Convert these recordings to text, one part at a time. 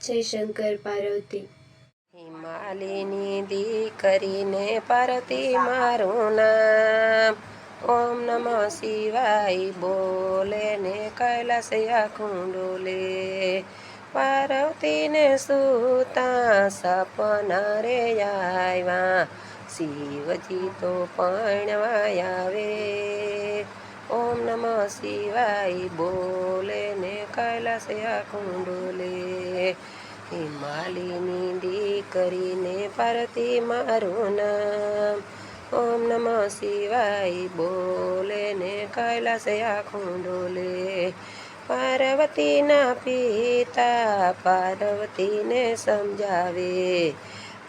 જય શંકર પાર્વતી। હિમાલયની દીકરીને પાર્વતી મારું નામ, ઓમ નમઃ શિવાય બોલે ને કૈલાસ આખું ડોલે। પાર્વતીને સૂતા સપના રે આવ્યા, શિવજી તો પરણવા આવે। ઓમ નમઃ શિવાય બોલે ને કૈલાસ આખું ડોલે। હિમાલયની દીકરીને પાર્વતી મારું નામ, ઓમ નમઃ શિવાય બોલે ને કૈલાસ આખું ડોલે। પાર્વતીના પિતા પાર્વતીને સમજાવે,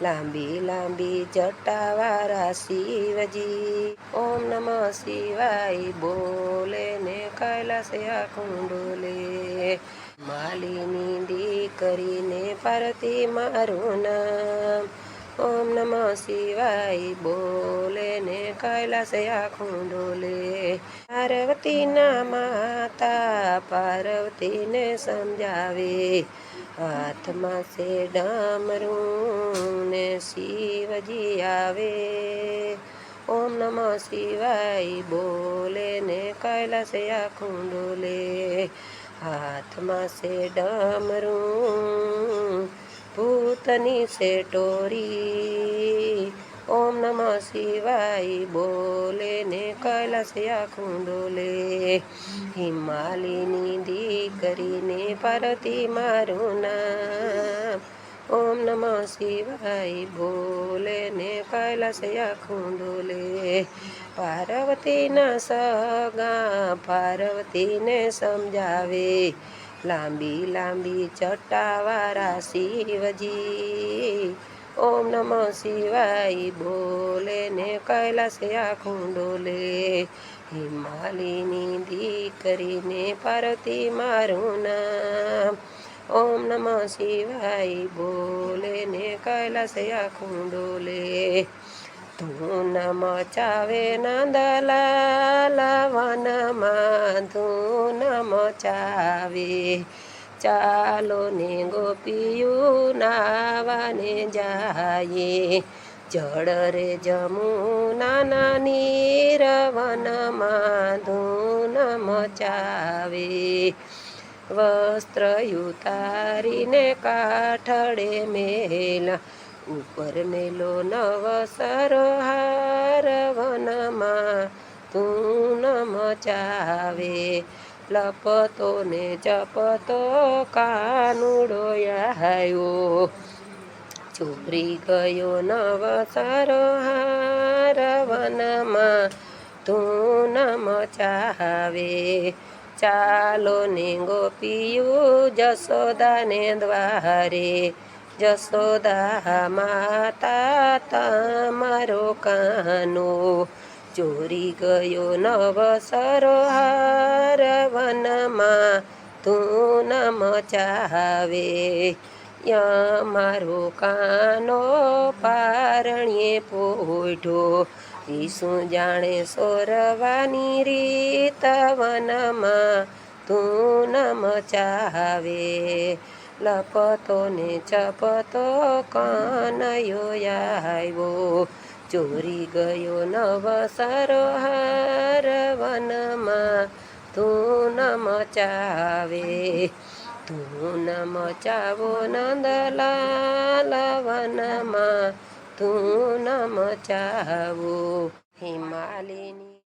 લાંબી લાંબી જટાવાળા શિવજી। ઓમ નમઃ શિવાય બોલે ને કૈલાસ આખું ડોલે। હિમાલયની દીકરીને પાર્વતી મારું નામ, ઓમ નમઃ શિવાય બોલે ને કૈલાસ આખું ડોલે। પાર્વતીના માતા પાર્વતીને સમજાવે, હાથમાં છે ડમરું ને શિવજી આવે। ઓમ નમઃ શિવાય બોલે ને કૈલાસ આખું ડોલે। હાથમાં છે ડમરું ભૂતની છે ટોરી, ઓમ નમઃ શિવાય બોલે ને કૈલાસ આખું ડોલે। હિમાલયની દીકરીને પાર્વતી મારું નામ, ઓમ નમઃ શિવાય બોલે ને કૈલાસ આખું ડોલે। પાર્વતીના સગા પાર્વતીને સમજાવે, લાંબી લાંબી જટાવાળા શિવજી। ઓમ નમઃ શિવાય બોલે ને કૈલાસ આખું ડોલે। હિમાલયની દીકરીને પાર્વતી મારું નામ, ઓમ નમઃ શિવાય બોલે ને કૈલાસ આખું ડોલે। ધૂન મચાવે નંદલાલ વનમાં ધૂન મચાવે, ચાલો ને ગોપીયું નાવાને જાય। જળ રે જમુના નીર વનમાં ધૂન મચાવે, વસ્ત્ર ઉતારીને કાઠડે મેલા, ઉપર મેલો નવસરો હાર વનમાં ધૂન મચાવે। લપતો ને ચપતો કાનુડો આવ્યો, ચોરી ગયો નવસરો હાર વનમાં ધૂન મચાવે। ચાલો ને ગોપીયું જશોદાને દ્વારે, જશોદા માતા તમારો કાનો ચોરી ગયો નવસરો હાર વનમાં ધૂન મચાવે। મારો કાનો પારણ્યે પોઢો, ઈસું જાણે સોરવાની રીત વનમાં ધૂન મચાવે। લપતો ને ચપતો કનૈયો આવ્યો, ચોરી ગયો નવસરો હાર વનમાં ધૂન મચાવે। ધૂન મચાવો નંદલાલ વનમાં ધૂન મચાવો। હિમાલયની